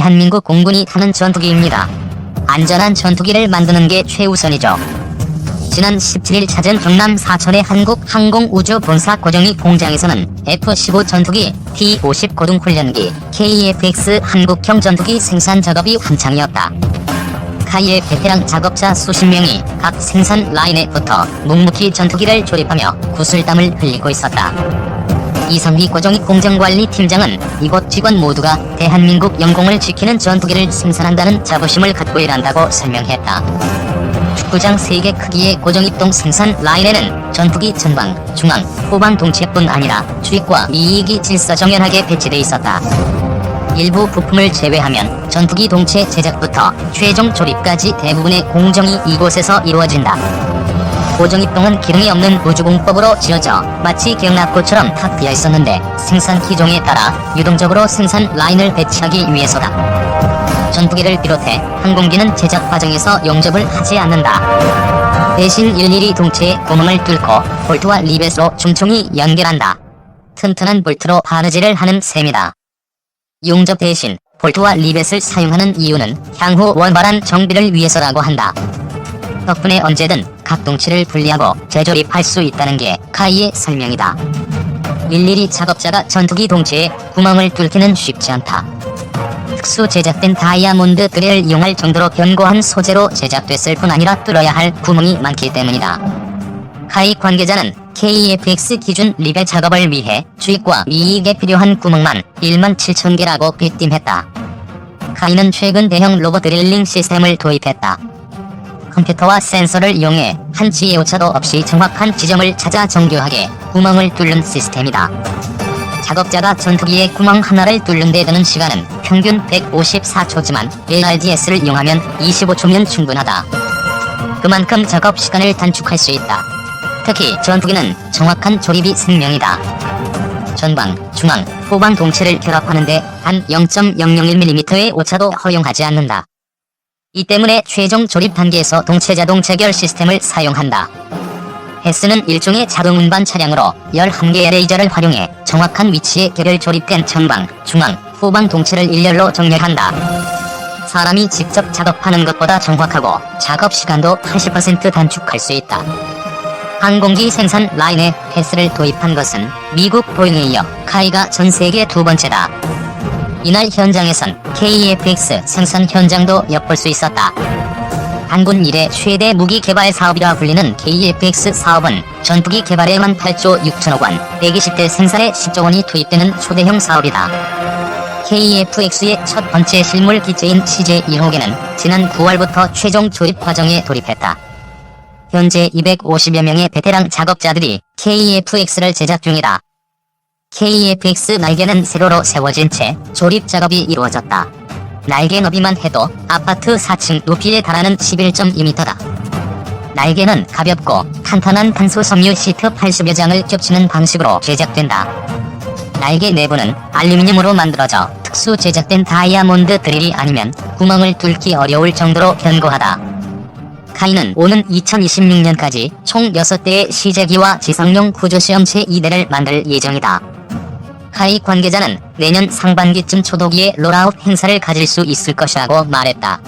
대한민국 공군이 타는 전투기입니다. 안전한 전투기를 만드는 게 최우선이죠. 지난 17일 찾은 경남 사천의 한국항공우주본사 고정익 공장에서는 F-15 전투기, T-50 고등훈련기, KF-X 한국형 전투기 생산 작업이 한창이었다. 카이의 베테랑 작업자 수십 명이 각 생산 라인에 붙어 묵묵히 전투기를 조립하며 구슬땀을 흘리고 있었다. 이성기 고정익 공정관리팀장은 이곳 직원 모두가 대한민국 영공을 지키는 전투기를 생산한다는 자부심을 갖고 일한다고 설명했다. 축구장 3개 크기의 고정입동 생산 라인에는 전투기 전방, 중앙, 후방 동체뿐 아니라 주입과 미익이 질서정연하게 배치돼 있었다. 일부 부품을 제외하면 전투기 동체 제작부터 최종 조립까지 대부분의 공정이 이곳에서 이루어진다. 고정입동은 기둥이 없는 우주공법으로 지어져 마치 경납고처럼 탁 비어 있었는데 생산 기종에 따라 유동적으로 생산 라인을 배치하기 위해서다. 전투기를 비롯해 항공기는 제작 과정에서 용접을 하지 않는다. 대신 일일이 동체에 구멍을 뚫고 볼트와 리벳으로 촘촘히 연결한다. 튼튼한 볼트로 바느질을 하는 셈이다. 용접 대신 볼트와 리벳을 사용하는 이유는 향후 원활한 정비를 위해서라고 한다. 덕분에 언제든 각 동체를 분리하고 재조립할 수 있다는 게 카이의 설명이다. 일일이 작업자가 전투기 동체에 구멍을 뚫기는 쉽지 않다. 특수 제작된 다이아몬드 드릴을 이용할 정도로 견고한 소재로 제작됐을 뿐 아니라 뚫어야 할 구멍이 많기 때문이다. 카이 관계자는 KF-X 기준 리벳 작업을 위해 주입과 미익에 필요한 구멍만 17,000개라고 빗팀했다. 카이는 최근 대형 로봇 드릴링 시스템을 도입했다. 컴퓨터와 센서를 이용해 한치의 오차도 없이 정확한 지점을 찾아 정교하게 구멍을 뚫는 시스템이다. 작업자가 전투기에 구멍 하나를 뚫는 데 드는 시간은 평균 154초지만 ARDS를 이용하면 25초면 충분하다. 그만큼 작업 시간을 단축할 수 있다. 특히 전투기는 정확한 조립이 생명이다. 전방, 중앙, 후방 동체를 결합하는데 단 0.001mm의 오차도 허용하지 않는다. 이 때문에 최종 조립 단계에서 동체 자동 체결 시스템을 사용한다. 헤스는 일종의 자동 운반 차량으로 11개의 레이저를 활용해 정확한 위치에 개별 조립된 전방, 중앙, 후방 동체를 일렬로 정렬한다. 사람이 직접 작업하는 것보다 정확하고 작업 시간도 80% 단축할 수 있다. 항공기 생산 라인에 헤스를 도입한 것은 미국 보잉에 이어 카이가 전 세계 두 번째다. 이날 현장에선 KF-X 생산 현장도 엿볼 수 있었다. 한군 이래 최대 무기 개발 사업이라 불리는 KF-X 사업은 전투기 개발에만 8조 6천억 원, 120대 생산에 10조 원이 투입되는 초대형 사업이다. KF-X의 첫 번째 실물 기체인 CJ1호기는 지난 9월부터 최종 조립 과정에 돌입했다. 현재 250여 명의 베테랑 작업자들이 KF-X를 제작 중이다. KF-X 날개는 세로로 세워진 채 조립 작업이 이루어졌다. 날개 너비만 해도 아파트 4층 높이에 달하는 11.2m다. 날개는 가볍고 탄탄한 탄소 섬유 시트 80여 장을 겹치는 방식으로 제작된다. 날개 내부는 알루미늄으로 만들어져 특수 제작된 다이아몬드 드릴이 아니면 구멍을 뚫기 어려울 정도로 견고하다. 카이는 오는 2026년까지 총 6대의 시제기와 지상용 구조시험체 2대를 만들 예정이다. 카이 관계자는 내년 상반기쯤 초도기의 롤아웃 행사를 가질 수 있을 것이라고 말했다.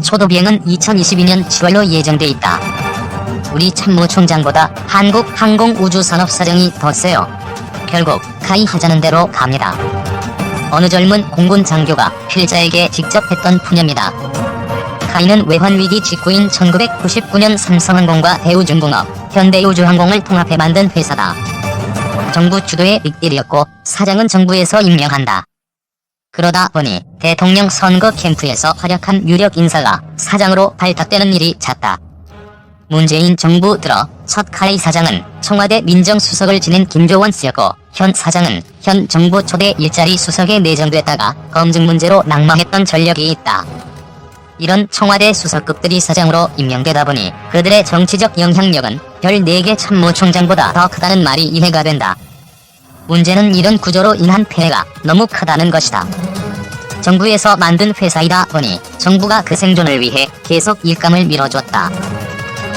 초도 비행은 2022년 7월로 예정돼 있다. 우리 참모총장보다 한국항공우주산업사정이 더 세요. 결국 카이 하자는 대로 갑니다. 어느 젊은 공군 장교가 필자에게 직접 했던 푸념이다. 카이는 외환위기 직후인 1999년 삼성항공과 대우중공업, 현대우주항공을 통합해 만든 회사다. 정부 주도의 빅딜이었고 사장은 정부에서 임명한다. 그러다 보니 대통령 선거 캠프에서 활약한 유력 인사가 사장으로 발탁되는 일이 잦다. 문재인 정부 들어 첫 카이 사장은 청와대 민정수석을 지낸 김조원 씨였고 현 사장은 현 정부 초대 일자리 수석에 내정됐다가 검증 문제로 낙마했던 전력이 있다. 이런 청와대 수석급들이 사장으로 임명되다 보니 그들의 정치적 영향력은 별 4개 참모총장보다 더 크다는 말이 이해가 된다. 문제는 이런 구조로 인한 폐해가 너무 크다는 것이다. 정부에서 만든 회사이다 보니 정부가 그 생존을 위해 계속 일감을 밀어줬다.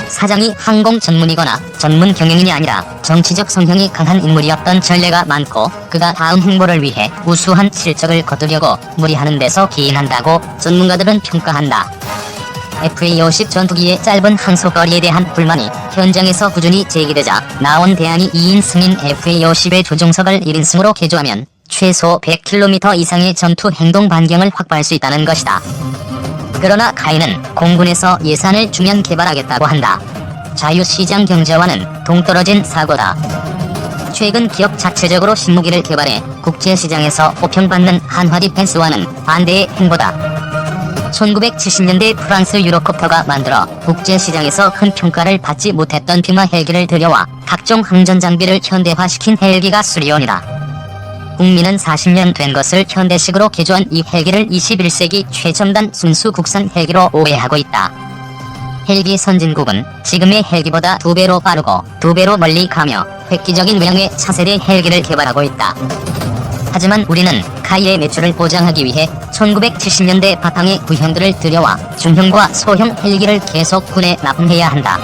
사장이 항공 전문이거나 전문 경영인이 아니라 정치적 성향이 강한 인물이었던 전례가 많고, 그가 다음 행보를 위해 우수한 실적을 거두려고 무리하는 데서 기인한다고 전문가들은 평가한다. FA-50 전투기의 짧은 항소거리에 대한 불만이 현장에서 꾸준히 제기되자 나온 대안이 2인 승인 FA-50의 조종석을 1인승으로 개조하면 최소 100km 이상의 전투 행동 반경을 확보할 수 있다는 것이다. 그러나 카이는 공군에서 예산을 주면 개발하겠다고 한다. 자유시장 경제와는 동떨어진 사고다. 최근 기업 자체적으로 신무기를 개발해 국제시장에서 호평받는 한화 디펜스와는 반대의 행보다. 1970년대 프랑스 유로콥터가 만들어 국제시장에서 큰 평가를 받지 못했던 퓨마 헬기를 들여와 각종 항전 장비를 현대화시킨 헬기가 수리온이다. 국민은 40년 된 것을 현대식으로 개조한 이 헬기를 21세기 최첨단 순수 국산 헬기로 오해하고 있다. 헬기 선진국은 지금의 헬기보다 2배로 빠르고 2배로 멀리 가며 획기적인 외형의 차세대 헬기를 개발하고 있다. 하지만 우리는 카이의 매출을 보장하기 위해 1970년대 바탕의 구형들을 들여와 중형과 소형 헬기를 계속 군에 납품해야 한다.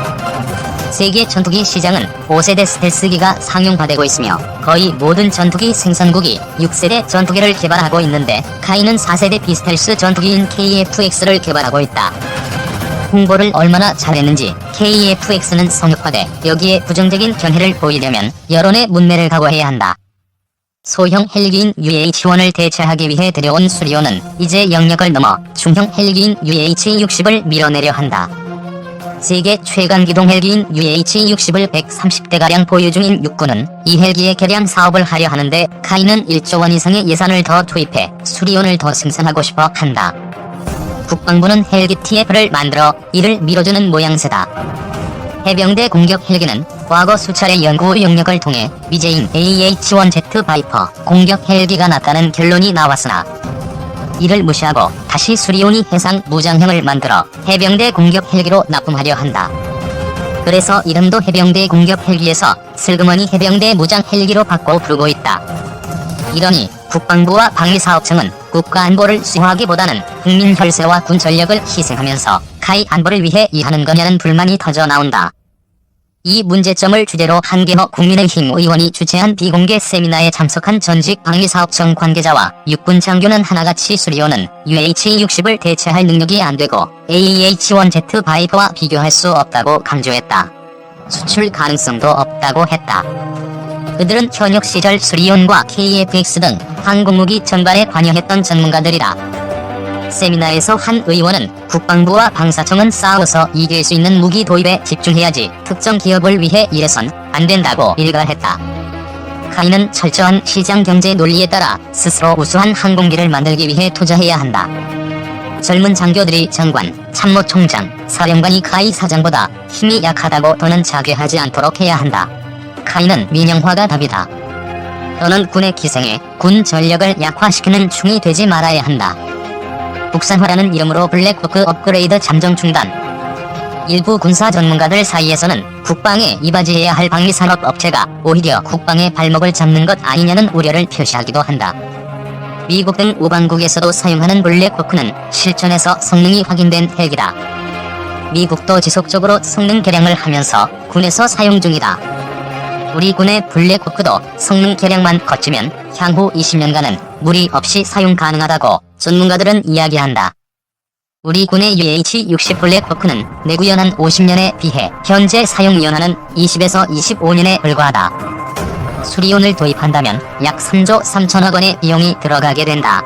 세계 전투기 시장은 5세대 스텔스기가 상용화되고 있으며 거의 모든 전투기 생산국이 6세대 전투기를 개발하고 있는데, 카이는 4세대 비스텔스 전투기인 KF-X를 개발하고 있다. 홍보를 얼마나 잘했는지 KF-X는 성역화돼 여기에 부정적인 견해를 보이려면 여론의 문매를 각오해야 한다. 소형 헬기인 UH-1을 대체하기 위해 들여온 수리온은 이제 영역을 넘어 중형 헬기인 UH-60을 밀어내려 한다. 세계 최강 기동 헬기인 UH-60을 130대가량 보유 중인 육군은 이 헬기의 개량 사업을 하려 하는데, 카이는 1조 원 이상의 예산을 더 투입해 수리온을 더 생산하고 싶어 한다. 국방부는 헬기 TF를 만들어 이를 밀어주는 모양새다. 해병대 공격 헬기는 과거 수차례 연구 영역을 통해 미제인 AH-1Z 바이퍼 공격 헬기가 낫다는 결론이 나왔으나, 이를 무시하고 다시 수리온이 해상 무장형을 만들어 해병대 공격 헬기로 납품하려 한다. 그래서 이름도 해병대 공격 헬기에서 슬그머니 해병대 무장 헬기로 바꿔 부르고 있다. 이러니 국방부와 방위사업청은 국가 안보를 수호하기보다는 국민 혈세와 군 전력을 희생하면서 카이 안보를 위해 일하는 거냐는 불만이 터져 나온다. 이 문제점을 주제로 한계호 국민의힘 의원이 주최한 비공개 세미나에 참석한 전직 방위사업청 관계자와 육군 장교는 하나같이 수리온은 UH-60을 대체할 능력이 안되고 AH-1Z 바이퍼와 비교할 수 없다고 강조했다. 수출 가능성도 없다고 했다. 그들은 현역 시절 수리온과 KF-X 등 항공무기 전반에 관여했던 전문가들이다. 세미나에서 한 의원은 국방부와 방사청은 싸워서 이길 수 있는 무기 도입에 집중해야지 특정 기업을 위해 일해선 안 된다고 일갈했다. 카이는 철저한 시장 경제 논리에 따라 스스로 우수한 항공기를 만들기 위해 투자해야 한다. 젊은 장교들이 장관, 참모총장, 사령관이 카이 사장보다 힘이 약하다고 더는 자괴하지 않도록 해야 한다. 카이는 민영화가 답이다. 또는 군의 기생에 군 전력을 약화시키는 충이 되지 말아야 한다. 국산화라는 이름으로 블랙호크 업그레이드 잠정 중단. 일부 군사 전문가들 사이에서는 국방에 이바지해야 할 방위산업 업체가 오히려 국방의 발목을 잡는 것 아니냐는 우려를 표시하기도 한다. 미국 등 우방국에서도 사용하는 블랙호크는 실전에서 성능이 확인된 헬기다. 미국도 지속적으로 성능 개량을 하면서 군에서 사용 중이다. 우리 군의 블랙호크도 성능 개량만 거치면 향후 20년간은 무리 없이 사용 가능하다고 전문가들은 이야기한다. 우리 군의 UH-60 블랙호크는 내구연한 50년에 비해 현재 사용연한은 20에서 25년에 불과하다. 수리온을 도입한다면 약 3조 3천억 원의 비용이 들어가게 된다.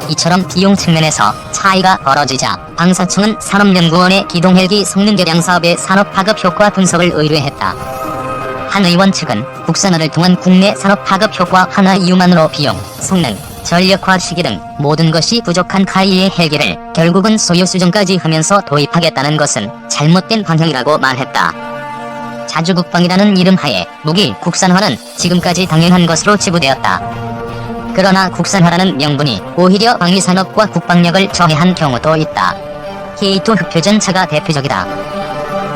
이처럼 비용 측면에서 차이가 벌어지자 방사청은 산업연구원의 기동헬기 성능 개량 사업의 산업파급 효과 분석을 의뢰했다. 한 의원 측은 국산화를 통한 국내 산업 파급 효과 하나 이유만으로 비용, 성능, 전력화 시기 등 모든 것이 부족한 카이의 헬기를 결국은 소유 수정까지 하면서 도입하겠다는 것은 잘못된 방향이라고 말했다. 자주국방이라는 이름 하에 무기 국산화는 지금까지 당연한 것으로 지부되었다. 그러나 국산화라는 명분이 오히려 방위산업과 국방력을 저해한 경우도 있다. K2 흑표전차가 대표적이다.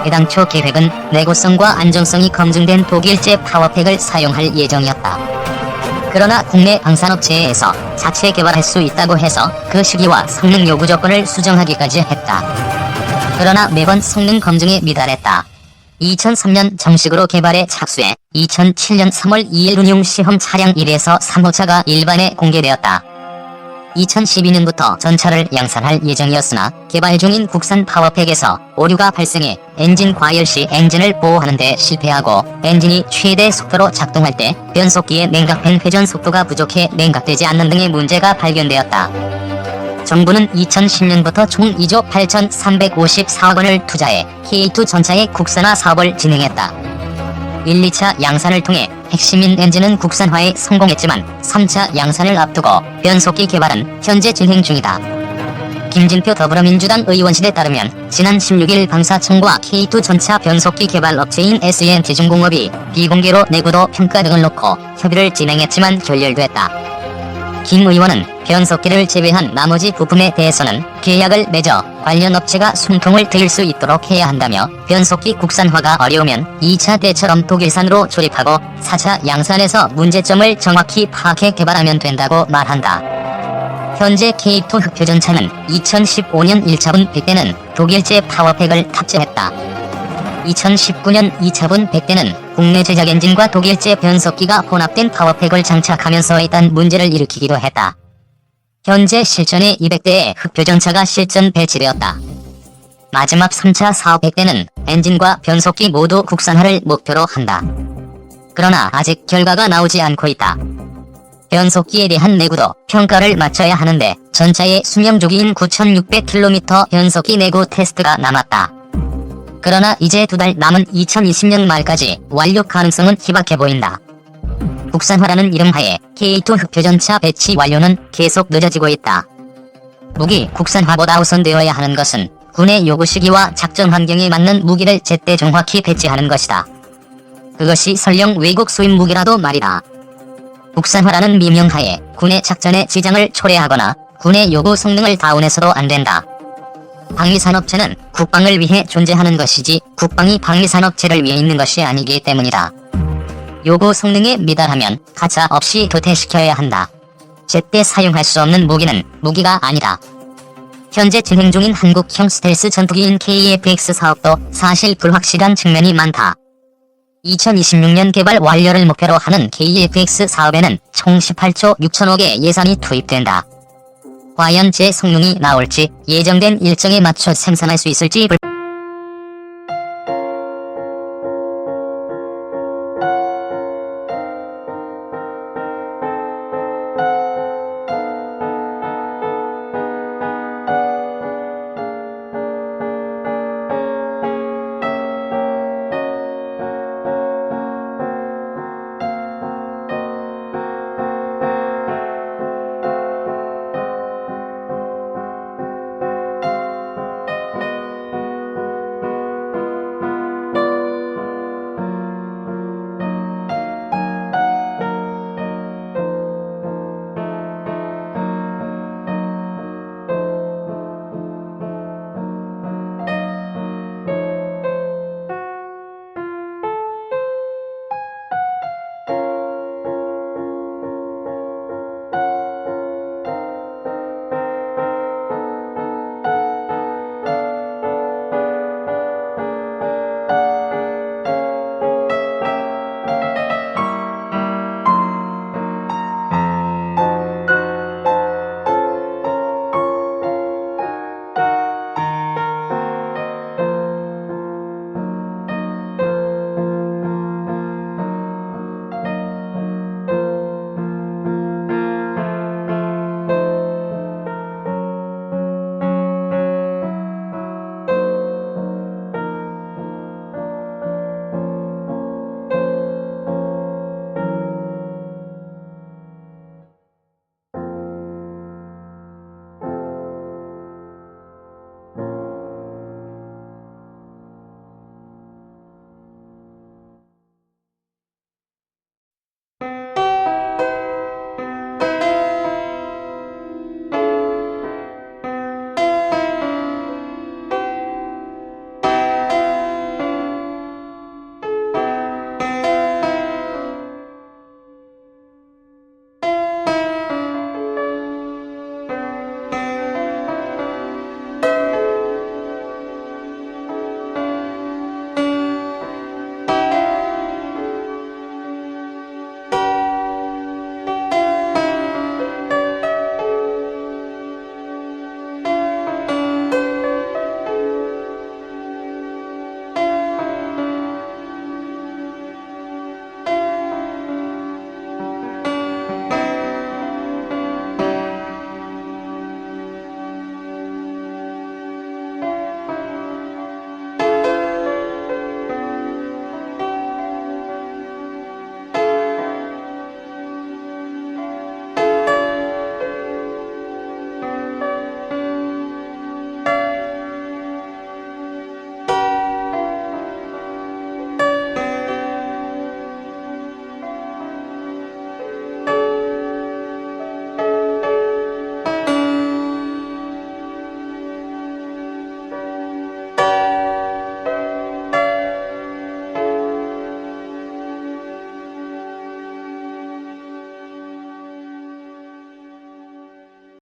애당초 계획은 내구성과 안정성이 검증된 독일제 파워팩을 사용할 예정이었다. 그러나 국내 방산업체에서 자체 개발할 수 있다고 해서 그 시기와 성능 요구 조건을 수정하기까지 했다. 그러나 매번 성능 검증에 미달했다. 2003년 정식으로 개발에 착수해 2007년 3월 2일 운용 시험 차량 1에서 3호차가 일반에 공개되었다. 2012년부터 전차를 양산할 예정이었으나 개발 중인 국산 파워팩에서 오류가 발생해 엔진 과열 시 엔진을 보호하는 데 실패하고 엔진이 최대 속도로 작동할 때 변속기의 냉각팬 회전 속도가 부족해 냉각되지 않는 등의 문제가 발견되었다. 정부는 2010년부터 총 2조 8,354억 원을 투자해 K2 전차의 국산화 사업을 진행했다. 1, 2차 양산을 통해 핵심인 엔진은 국산화에 성공했지만 3차 양산을 앞두고 변속기 개발은 현재 진행 중이다. 김진표 더불어민주당 의원실에 따르면 지난 16일 방사청과 K2 전차 변속기 개발 업체인 SEN대중공업이 비공개로 내구도 평가 등을 놓고 협의를 진행했지만 결렬됐다. 김 의원은 변속기를 제외한 나머지 부품에 대해서는 계약을 맺어 관련 업체가 숨통을 트일 수 있도록 해야 한다며 변속기 국산화가 어려우면 2차 때처럼 독일산으로 조립하고 4차 양산에서 문제점을 정확히 파악해 개발하면 된다고 말한다. 현재 K2 흑표전차는 2015년 1차분 100대는 독일제 파워팩을 탑재했다. 2019년 2차분 100대는 국내 제작 엔진과 독일제 변속기가 혼합된 파워팩을 장착하면서 일단 문제를 일으키기도 했다. 현재 실전에 200대의 흑표전차가 실전 배치되었다. 마지막 3차 사업 100대는 엔진과 변속기 모두 국산화를 목표로 한다. 그러나 아직 결과가 나오지 않고 있다. 변속기에 대한 내구도 평가를 마쳐야 하는데 전차의 수명주기인 9,600km 변속기 내구 테스트가 남았다. 그러나 이제 2달 남은 2020년 말까지 완료 가능성은 희박해 보인다. 국산화라는 이름하에 K2 흑표전차 배치 완료는 계속 늦어지고 있다. 무기 국산화보다 우선되어야 하는 것은 군의 요구 시기와 작전 환경에 맞는 무기를 제때 정확히 배치하는 것이다. 그것이 설령 외국 수입 무기라도 말이다. 국산화라는 미명하에 군의 작전에 지장을 초래하거나 군의 요구 성능을 다운해서도 안 된다. 방위산업체는 국방을 위해 존재하는 것이지 국방이 방위산업체를 위해 있는 것이 아니기 때문이다. 요구 성능에 미달하면 가차 없이 도태시켜야 한다. 제때 사용할 수 없는 무기는 무기가 아니다. 현재 진행 중인 한국형 스텔스 전투기인 KF-X 사업도 사실 불확실한 측면이 많다. 2026년 개발 완료를 목표로 하는 KF-X 사업에는 총 18조 6천억의 예산이 투입된다. 과연 제 성능이 나올지 예정된 일정에 맞춰 생산할 수 있을지